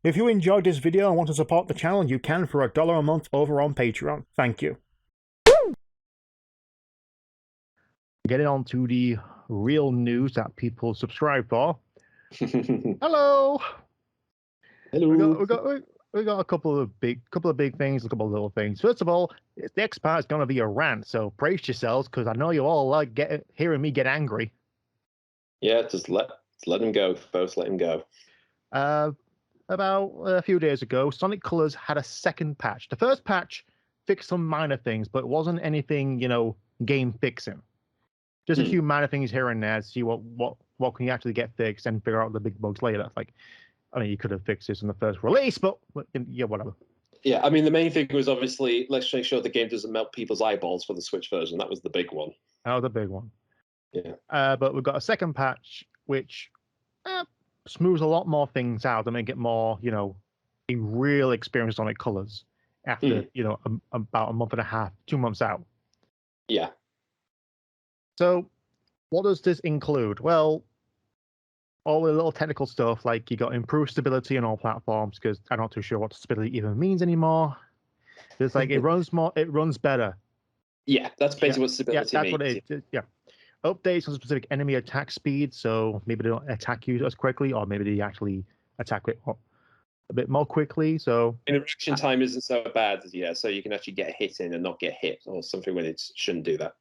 If you enjoyed this video and want to support the channel, you can for $1 a month over on Patreon. Thank you. Getting on to the real news that people subscribe for. Hello. Hello. We got a couple of big things, a couple of little things. First of all, the next part is going to be a rant, so brace yourselves because I know you all like hearing me get angry. Yeah, just let him go, folks. Let him go. About a few days ago, Sonic Colors had a second patch. The first patch fixed some minor things, but it wasn't anything, game fixing. Just a few minor things here and there to see what can you actually get fixed and figure out the big bugs later. Like, I mean, you could have fixed this in the first release, but yeah, whatever. Yeah, I mean, the main thing was obviously let's make sure the game doesn't melt people's eyeballs for the Switch version. That was the big one. Oh, the big one. Yeah. But we've got a second patch which smooths a lot more things out and make it more, a real experience on Sonic Colors after, about a month and a half, 2 months out. Yeah. So what does this include? Well, all the little technical stuff, like you got improved stability on all platforms, because I'm not too sure what stability even means anymore. It's like it runs better. Yeah, that's basically what stability that's means. What it is. Yeah. Updates on specific enemy attack speed, so maybe they don't attack you as quickly, or maybe they actually attack it a bit more quickly. So interaction time isn't so bad, so you can actually get a hit in and not get hit or something when it shouldn't do that.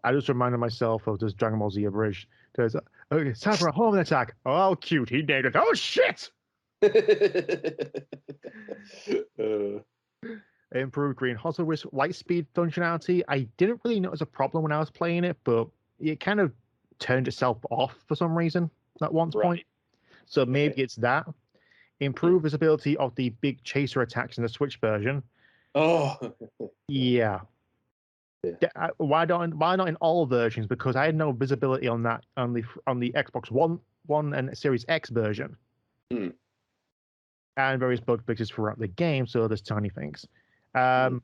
I just reminded myself of this Dragon Ball Z abridged. There's okay, it's time for a home attack. Oh, cute, he nailed it. Oh shit! Improved green hustle with light speed functionality. I didn't really notice a problem when I was playing it, but it kind of turned itself off for some reason at one point. So maybe it's that. Improved visibility of the big chaser attacks in the Switch version. Oh, yeah. Why not in all versions? Because I had no visibility on that on the Xbox One and Series X version, and various bug fixes throughout the game. So there's tiny things. It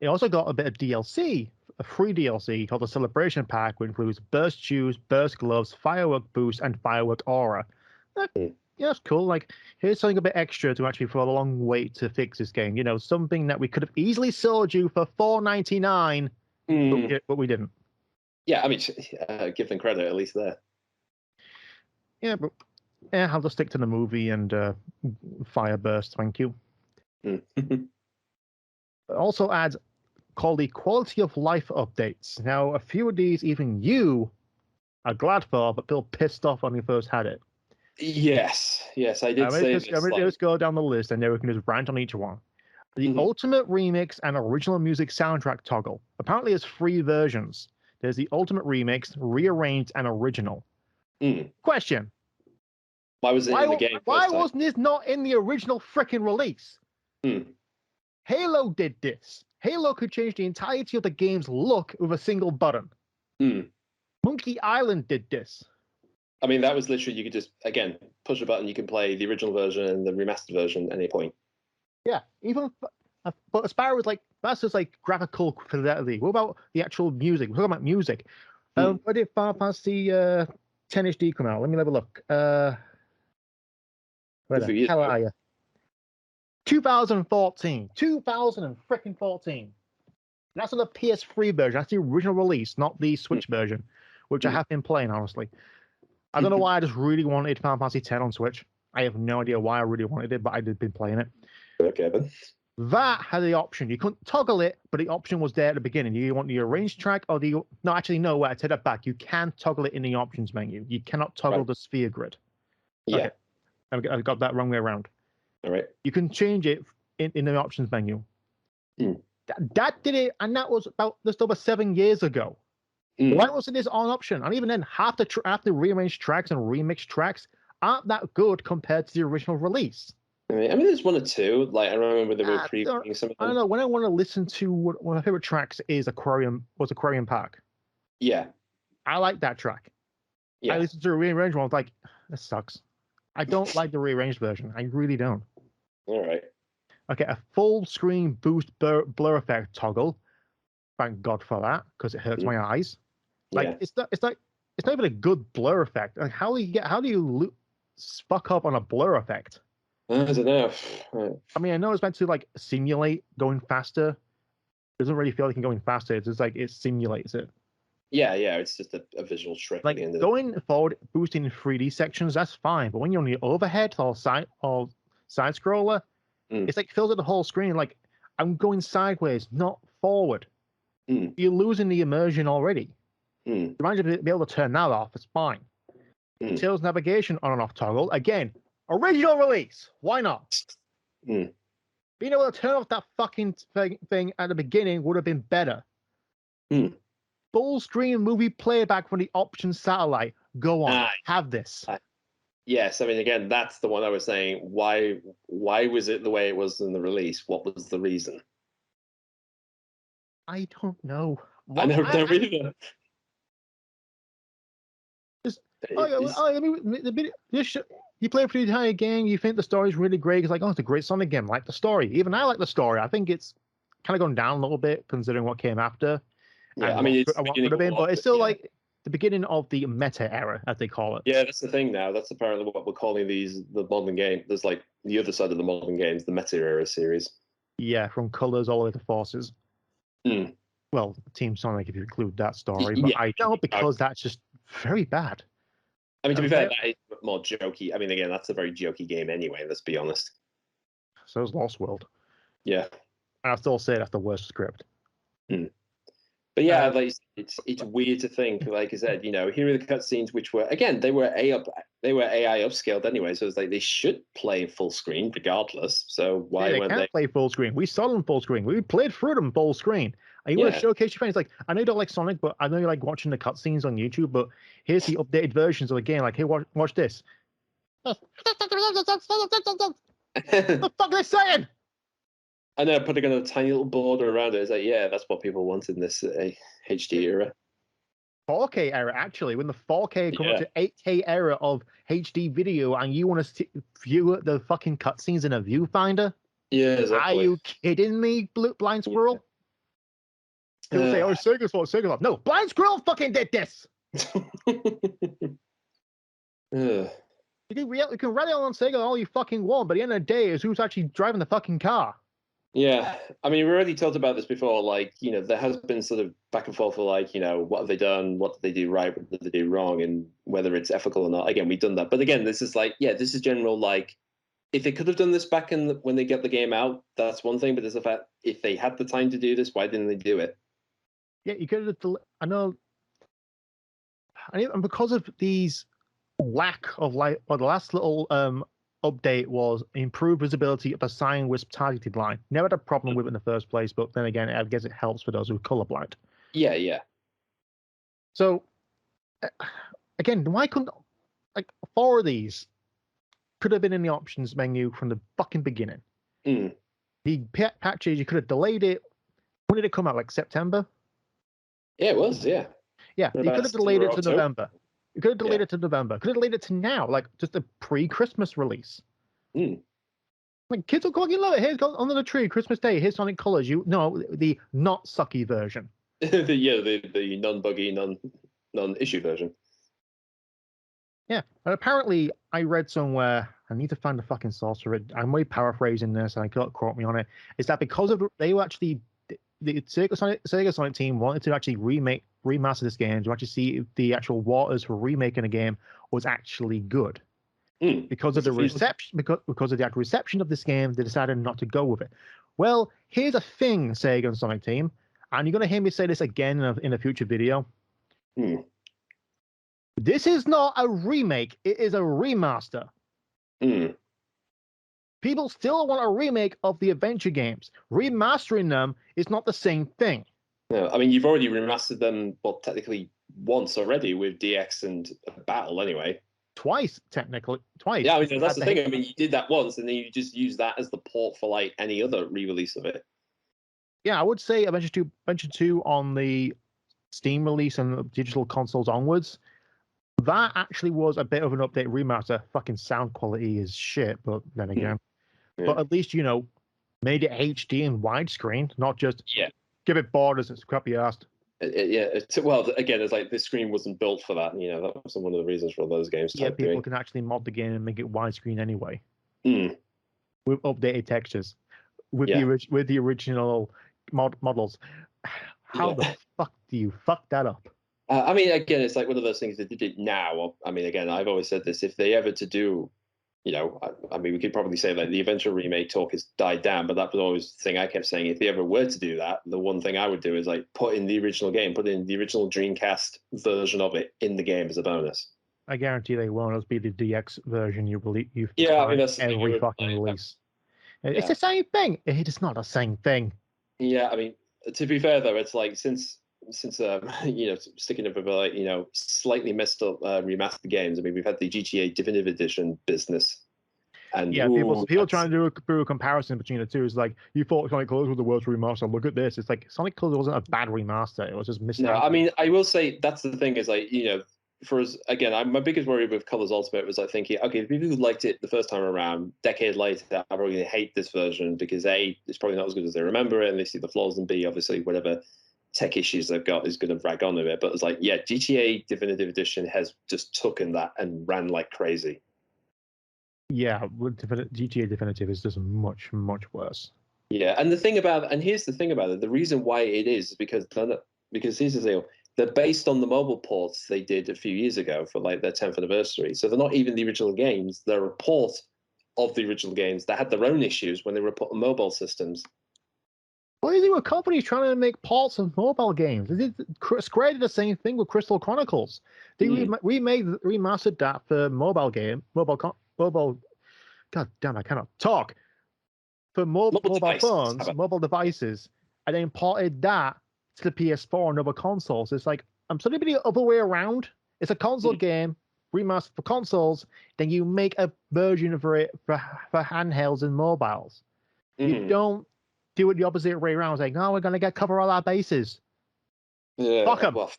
also got a bit of DLC, a free DLC called the Celebration Pack, which includes burst shoes, burst gloves, firework boost, and firework aura. Yeah, that's cool. Like, here's something a bit extra to actually for a long wait to fix this game. Something that we could have easily sold you for $4.99, but we didn't. Yeah, I mean, give them credit at least there. Yeah, but I'll just stick to the movie and fire burst. Thank you. It also adds called the quality of life updates. Now, a few of these even you are glad for, but feel pissed off when you first had it. Yes, I did say this. Let's go down the list and then we can just rant on each one. The Ultimate Remix and Original Music Soundtrack toggle. Apparently there's 3 versions. There's the Ultimate Remix, Rearranged, and Original. Question. Why was it in the game? Why wasn't this not in the original frickin' release? Halo did this. Halo could change the entirety of the game's look with a single button. Monkey Island did this. I mean, that was literally, you could just, again, push a button, you can play the original version and the remastered version at any point. Yeah, but as far as that's just graphical fidelity. What about the actual music? We're talking about music. Where did Final Fantasy 10 HD come out? Let me have a look. Where the hell are you? 2014. 2014. That's on the PS3 version. That's the original release, not the Switch version, which I have been playing, honestly. I don't know why I just really wanted Final Fantasy 10 on Switch. I have no idea why I really wanted it, but I did been playing it. Okay, then. That had the option. You couldn't toggle it, but the option was there at the beginning. Do you want the arranged track or the... No, actually, no, I take that back. You can toggle it in the options menu. You cannot toggle the sphere grid. Yeah. Okay. I got that wrong way around. All right. You can change it in the options menu. That did it, and that was about just over 7 years ago. Why wasn't this on option? And even then, half the rearranged tracks and remixed tracks aren't that good compared to the original release. I mean, there's 1 or 2. Like, I remember they were previewing some of them. I don't know. When I want to listen to one of my favorite tracks is Aquarium Park. Yeah. I like that track. Yeah. I listened to a rearranged one. I was like, this sucks. I don't like the rearranged version. I really don't. All right. Okay, a full screen boost blur effect toggle. Thank God for that, because it hurts my eyes. Like it's not even a good blur effect. Like how do you fuck up on a blur effect. I don't know. I mean, I know it's meant to like simulate going faster. It doesn't really feel like you're going faster. It's just like it simulates it. Yeah, it's just a visual trick. Like at the end of going forward, boosting in 3D sections, that's fine. But when you're on the overhead or side scroller, it's like fills up the whole screen. Like I'm going sideways, not forward. You're losing the immersion already. Reminds you to be able to turn that off. It's fine. Tails navigation on and off toggle. Again, original release. Why not? Being able to turn off that fucking thing at the beginning would have been better. Full screen movie playback from the option satellite. Go on, have this. Yes, I mean, again, that's the one I was saying. Why was it the way it was in the release? What was the reason? I don't know. I never either. I mean, you play through the entire game, you think the story's really great. It's like, oh, it's a great Sonic game. I like the story. Even I like the story. I think it's kind of gone down a little bit considering what came after. Yeah, I mean, it's but it's still like the beginning of the meta era, as they call it. Yeah, that's the thing now. That's apparently what we're calling the modern game. There's like the other side of the modern games, the meta era series. Yeah, from Colors all the way to Forces. Well, Team Sonic, if you include that story, but I don't, because that's just very bad. I mean, to be fair, that is more jokey. I mean, again, that's a very jokey game anyway, let's be honest. So is Lost World. Yeah. And I still say that's the worst script. But yeah, like it's weird to think, like I said, here are the cutscenes which were, again, they were AI upscaled anyway, so it's like they should play full screen regardless. So why they can't play full screen? We saw them full screen. We played through them full screen. And you want to showcase your fans? Like, I know you don't like Sonic, but I know you like watching the cutscenes on YouTube. But here's the updated versions of the game. Like, here, watch this. What the fuck are they saying? I know, putting on a tiny little border around it. It's like, yeah, that's what people want in this HD era. 4K era, actually, when the 4K come up to 8K era of HD video, and you want to view the fucking cutscenes in a viewfinder? Yeah, exactly. Are you kidding me, Blind Squirrel? People say, "Oh, Sega's fault, Sega's fault." No, Blind Squirrel fucking did this. You can rally on Sega all you fucking want, but at the end of the day, is who's actually driving the fucking car. Yeah, I mean, we already talked about this before. Like, there has been sort of back and forth for like, what have they done? What did they do right? What did they do wrong? And whether it's ethical or not. Again, we've done that. But again, this is like, this is general, like, if they could have done this back when they get the game out, that's one thing. But there's the fact, if they had the time to do this, why didn't they do it? Yeah, you could have. I know. And because of these lack of light, or the last little update was improved visibility of the sign wisp targeted line. Never had a problem with it in the first place, but then again, I guess it helps for those who are colorblind. Yeah. So, again, why couldn't, like, 4 of these could have been in the options menu from the fucking beginning? The patches, you could have delayed it. When did it come out? Like September? Yeah, it was, yeah. Yeah, you could have delayed it to November. You could have delayed it to November. Could have delayed it to now, like just a pre-Christmas release. Like, kids will fucking love it. Here's under the tree, Christmas Day. Here's Sonic Colors. The not sucky version. the non-buggy, non-issue version. Yeah, and apparently I read somewhere. I need to find the fucking source for it. I'm way paraphrasing this, and I can't quote me on it. Is that because they were actually the Sega Sonic team wanted to actually remaster this game to actually see if the actual waters for remaking the game was actually good. Because of the reception, because of the actual reception of this game, they decided not to go with it. Well, here's a thing, Sega and Sonic team, and you're going to hear me say this again in a future video. This is not a remake; it is a remaster. People still want a remake of the adventure games. Remastering them is not the same thing. No, I mean, you've already remastered them, well, technically once already with DX and Battle anyway. Twice, technically. Twice. Yeah, I mean, that's the thing. I mean, you did that once, and then you just use that as the port for, like, any other re-release of it. Yeah, I would say Adventure 2 on the Steam release and digital consoles onwards, that actually was a bit of an update remaster. Fucking sound quality is shit, but then again. But at least, made it HD and widescreen, not just give it borders and scrappy ass. Well, again, it's like this screen wasn't built for that. You know, that was one of the reasons for all those games. Yeah, people can actually mod the game and make it widescreen anyway. With updated textures, with the original models. How the fuck do you fuck that up? I mean, again, it's like one of those things that they did now. I mean, again, I've always said this: if they ever to do, you know, I mean, we could probably say that the eventual remake talk has died down, but that was always the thing I kept saying. If they ever were to do that, the one thing I would do is like put in the original game, put in the original Dreamcast version of it in the game as a bonus. I guarantee they won't. It'll be the DX version you I mean, that's every fucking release. It's the same thing. It is not the same thing. Yeah, I mean, to be fair though, it's like since you know, sticking up with like, you know, slightly messed up remastered games. I mean, we've had the GTA Definitive Edition business, and people trying to do a comparison between the two. Is like, you thought Sonic Colors was the worst remaster. Look at this. It's like Sonic Colors wasn't a bad remaster. It was just missing. No, I mean, I will say that's the thing is like, you know, for us again, my biggest worry with Colors Ultimate was like thinking, okay, the people who liked it the first time around, decade later, are probably going to hate this version because A, it's probably not as good as they remember it, and they see the flaws, and B, obviously, whatever tech issues they've got is going to drag on a bit. But it's like, yeah, GTA Definitive Edition has just taken that and ran like crazy. Yeah, GTA Definitive is just much, much worse. Yeah, and here's the thing about it. The reason why it is because here's the deal. They're based on the mobile ports they did a few years ago for like their 10th anniversary. So they're not even the original games. They're a port of the original games that had their own issues when they were put on mobile systems. What is it with companies trying to make ports of mobile games? Square did the same thing with Crystal Chronicles. They remastered that for mobile. God damn, I cannot talk. For mobile phones, mobile devices, and then ported that to the PS4 and other consoles. It's like, I'm sorry to be the other way around. It's a console game remastered for consoles. Then you make a version for it for handhelds and mobiles. You don't do it the opposite way around. It's like, no, we're going to cover all our bases. Yeah, fuck them. Well,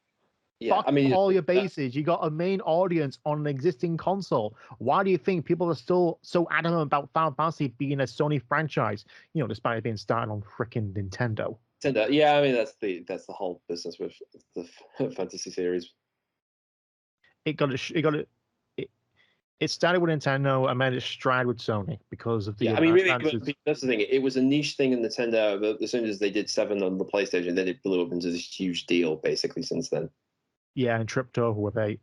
fuck all your bases. You got a main audience on an existing console. Why do you think people are still so adamant about Final Fantasy being a Sony franchise? You know, despite it being started on freaking Nintendo. Yeah, I mean that's the whole business with the fantasy series. It started with Nintendo and made it stride with Sony because of the. I mean, really, that's the thing. It was a niche thing in Nintendo. But as soon as they did 7 on the PlayStation, then it blew up into this huge deal. Basically, since then. Yeah, and tripped over with 8.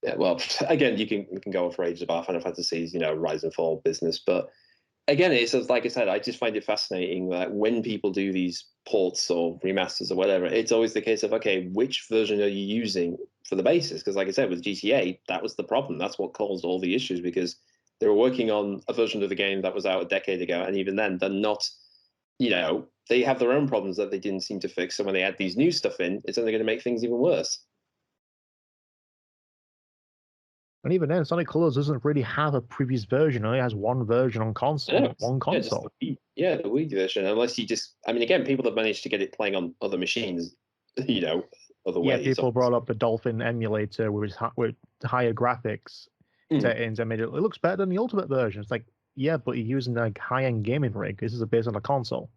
Yeah, well, again, you can go on for ages about Final Fantasy's, you know, rise and fall business, but again, it's like I said, I just find it fascinating that when people do these ports or remasters or whatever, it's always the case of, okay, which version are you using for the basis? Because like I said, with GTA, that was the problem. That's what caused all the issues because they were working on a version of the game that was out a decade ago. And even then, they're not, you know, they have their own problems that they didn't seem to fix. So when they add these new stuff in, it's only going to make things even worse. And even then, Sonic Colors doesn't really have a previous version. It only has one version on console. One console. The Wii version. Unless you just, I mean, again, people have managed to get it playing on other machines, you know, other ways. Yeah, people brought up the Dolphin emulator with higher graphics settings. I mean, it looks better than the Ultimate version. It's like, yeah, but you're using a high-end gaming rig. This is based on a console.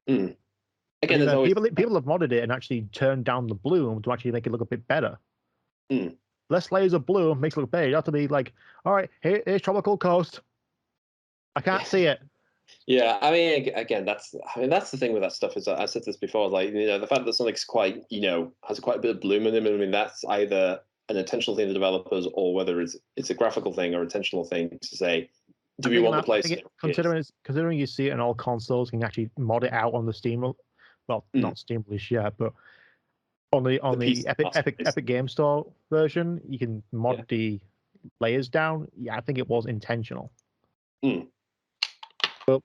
Again, people have modded it and actually turned down the bloom to actually make it look a bit better. Less layers of blue makes it look better. You have to be like, all right, here's Tropical Coast. I can't see it. Yeah, I mean, again, that's the thing with that stuff is I said this before, like, you know, the fact that Sonic's quite, you know, has quite a bit of bloom in him. I mean, that's either an intentional thing to developers or whether it's a graphical thing or intentional thing to say, do we want the place? Considering you see it in all consoles, you can actually mod it out on the Steam. Well, not Steam release yet, but on the Epic Game Store version, you can mod the layers down. Yeah, I think it was intentional. But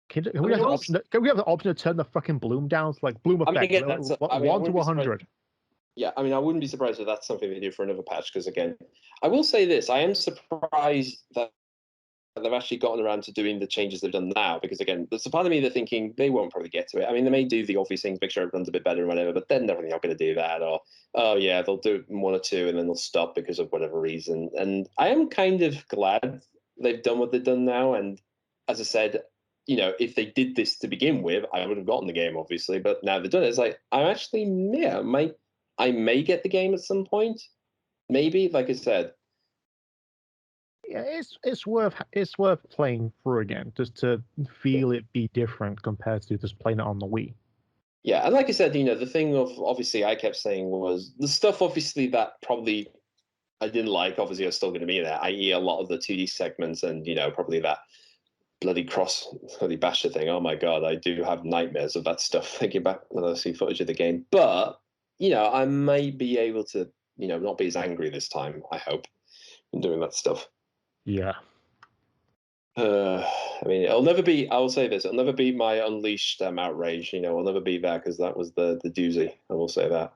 can we have the option to turn the fucking bloom down to like bloom effect 1 to 100? Yeah, I mean, I wouldn't be surprised if that's something they do for another patch. Because again, I will say this: I am surprised that they've actually gotten around to doing the changes they've done now, because again, there's a part of me that's thinking they won't probably get to it. I mean, they may do the obvious things, make sure it runs a bit better and whatever, but they're definitely not going to do that. Or, oh yeah, they'll do 1 or 2 and then they'll stop because of whatever reason. And I am kind of glad they've done what they've done now. And as I said, you know, if they did this to begin with, I would have gotten the game, obviously. But now they've done it, it's like I'm actually, yeah, I may get the game at some point, maybe. Like I said, Yeah, it's worth playing through again just to feel it be different compared to just playing it on the Wii. yeah, and like I said, you know, the thing of obviously I kept saying was the stuff obviously that probably I didn't like. Obviously, are still going to be there, i.e., a lot of the 2D segments, and you know, probably that bloody basher thing. Oh my god, I do have nightmares of that stuff thinking back when I see footage of the game. But you know, I may be able to, you know, not be as angry this time. I hope in doing that stuff. Yeah. I mean, it'll never be. I will say this: it'll never be my unleashed outrage. You know, it'll never be that because that was the doozy. I will say that.